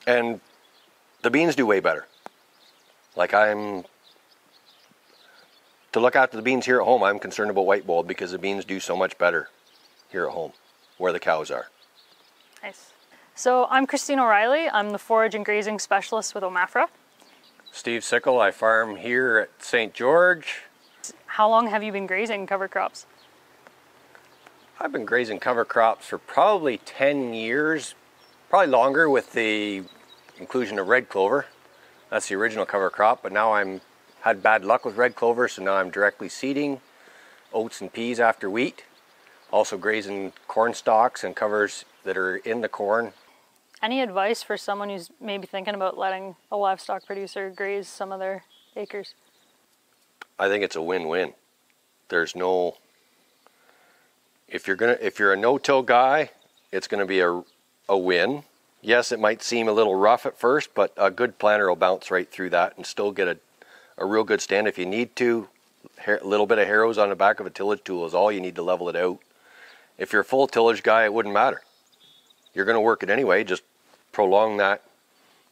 And the beans do way better. Like to look after the beans here at home, I'm concerned about white mold because the beans do so much better here at home where the cows are. Nice. So I'm Christine O'Reilly. I'm the forage and grazing specialist with OMAFRA. Steve Sickle, I farm here at St. George. How long have you been grazing cover crops? I've been grazing cover crops for probably 10 years, probably longer with the inclusion of red clover. That's the original cover crop, but now I'm had bad luck with red clover, so now I'm directly seeding oats and peas after wheat. Also grazing corn stalks and covers that are in the corn. Any advice for someone who's maybe thinking about letting a livestock producer graze some of their acres? I think it's a win-win. There's no, if you're a no-till guy, it's going to be a win. Yes, it might seem a little rough at first, but a good planter will bounce right through that and still get a real good stand. If you need to, a little bit of harrows on the back of a tillage tool is all you need to level it out. If you're a full tillage guy, it wouldn't matter. You're going to work it anyway, just prolong that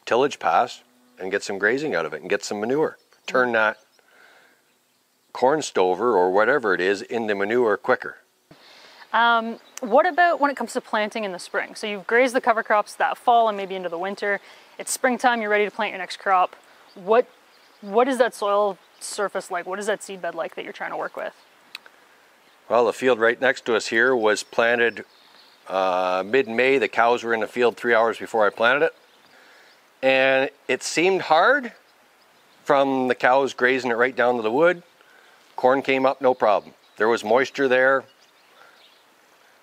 tillage pass and get some grazing out of it and get some manure. Turn that corn stover or whatever it is into manure quicker. What about when it comes to planting in the spring? So you've grazed the cover crops that fall and maybe into the winter. It's springtime, you're ready to plant your next crop. What is that soil surface like? What is that seed bed like that you're trying to work with? Well, the field right next to us here was planted mid-May. The cows were in the field 3 hours before I planted it. And it seemed hard from the cows grazing it right down to the wood. Corn came up, no problem. There was moisture there.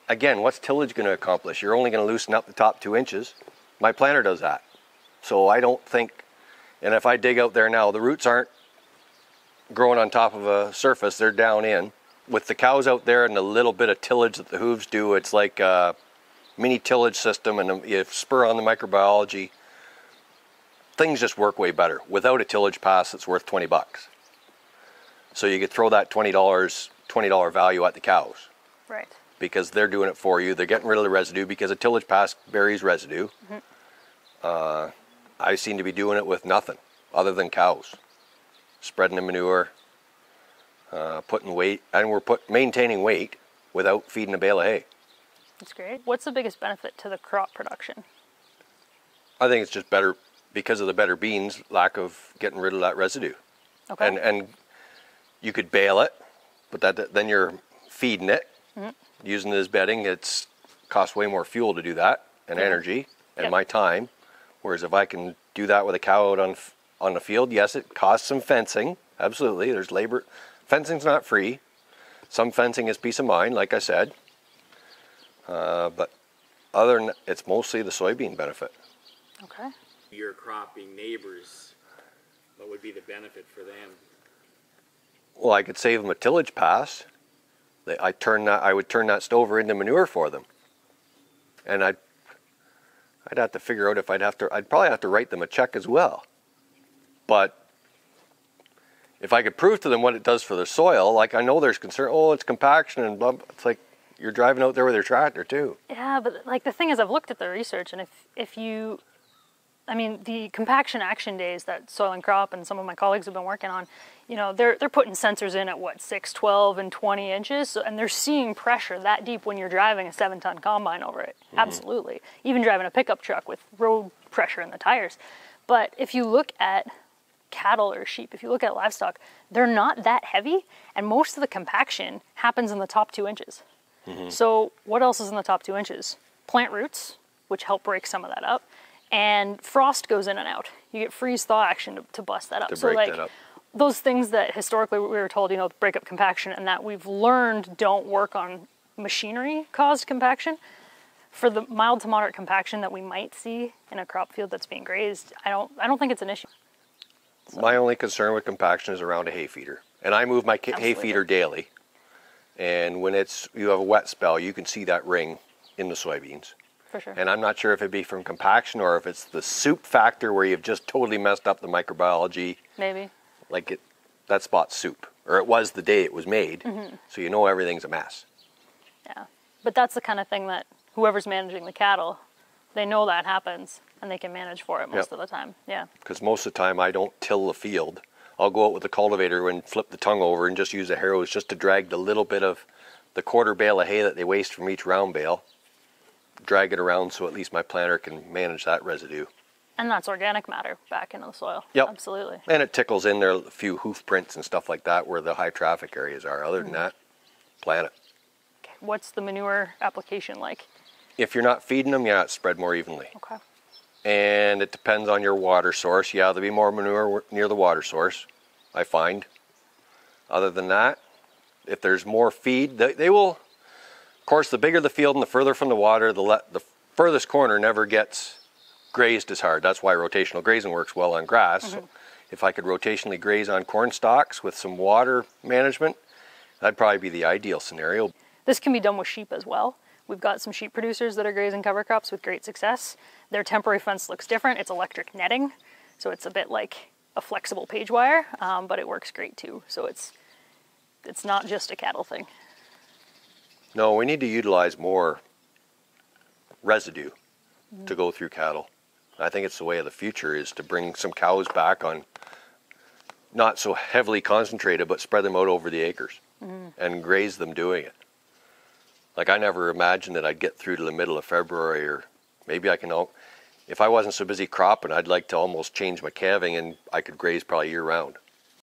Again, what's tillage going to accomplish? You're only going to loosen up the top 2 inches. My planter does that. So I don't think, and if I dig out there now, the roots aren't growing on top of a surface, they're down in. With the cows out there and the little bit of tillage that the hooves do, it's like a mini tillage system, and you spur on the microbiology. Things just work way better. Without a tillage pass, it's worth $20. So you could throw that $20 value at the cows. Right. Because they're doing it for you. They're getting rid of the residue because a tillage pass buries residue. Mm-hmm. I seem to be doing it with nothing other than cows. Spreading the manure, putting weight, and we're maintaining weight without feeding a bale of hay. That's great. What's the biggest benefit to the crop production? I think it's just better because of the better beans, lack of getting rid of that residue. Okay. And you could bale it, but then you're feeding it. Mm-hmm. Using it as bedding, it's costs way more fuel to do that, and energy, and my time. Whereas if I can do that with a cow out on the field, yes, it costs some fencing. Absolutely, there's labor. Fencing's not free. Some fencing is peace of mind, like I said. But other than it's mostly the soybean benefit. Okay. Your cropping neighbors, what would be the benefit for them? Well, I could save them a tillage pass. I would turn that stover into manure for them, and I'd have to figure out if I'd probably have to write them a check as well. But if I could prove to them what it does for the soil, like I know there's concern, it's compaction and blah, it's like you're driving out there with your tractor too. Yeah, but like the thing is, I've looked at the research, and the compaction action days that Soil and Crop and some of my colleagues have been working on, they're putting sensors in at 6, 12, and 20 inches, and they're seeing pressure that deep when you're driving a 7-ton combine over it. Mm-hmm. Absolutely. Even driving a pickup truck with road pressure in the tires. But if you look at cattle or sheep, if you look at livestock, they're not that heavy, and most of the compaction happens in the top 2 inches. Mm-hmm. So what else is in the top 2 inches? Plant roots, which help break some of that up. And frost goes in and out. You get freeze-thaw action to bust that up. To break that up. Those things that historically we were told, break up compaction, and that we've learned don't work on machinery-caused compaction. For the mild to moderate compaction that we might see in a crop field that's being grazed, I don't think it's an issue. So. My only concern with compaction is around a hay feeder. And I move my hay feeder daily. And when you have a wet spell, you can see that ring in the soybeans. For sure. And I'm not sure if it'd be from compaction or if it's the soup factor where you've just totally messed up the microbiology. Maybe. Like that spot's soup. Or it was the day it was made. Mm-hmm. So everything's a mess. Yeah. But that's the kind of thing that whoever's managing the cattle They know that happens, and they can manage for it most of the time. Yeah. Because most of the time I don't till the field. I'll go out with the cultivator and flip the tongue over and just use the harrows just to drag the little bit of the quarter bale of hay that they waste from each round bale, drag it around so at least my planter can manage that residue. And that's organic matter back into the soil. Yep. Absolutely. And it tickles in there a few hoof prints and stuff like that where the high traffic areas are. Other than that, plant it. Okay. What's the manure application like? If you're not feeding them, yeah, it's spread more evenly. Okay. And it depends on your water source. Yeah, there'll be more manure near the water source, I find. Other than that, if there's more feed, they will, of course, the bigger the field and the further from the water, the furthest corner never gets grazed as hard. That's why rotational grazing works well on grass. So if I could rotationally graze on corn stalks with some water management, that'd probably be the ideal scenario. This can be done with sheep as well. We've got some sheep producers that are grazing cover crops with great success. Their temporary fence looks different. It's electric netting, so it's a bit like a flexible page wire, but it works great too. So it's not just a cattle thing. No, we need to utilize more residue to go through cattle. I think it's the way of the future is to bring some cows back on, not so heavily concentrated, but spread them out over the acres and graze them doing it. Like I never imagined that I'd get through to the middle of February, or maybe I can, if I wasn't so busy cropping, I'd like to almost change my calving and I could graze probably year round.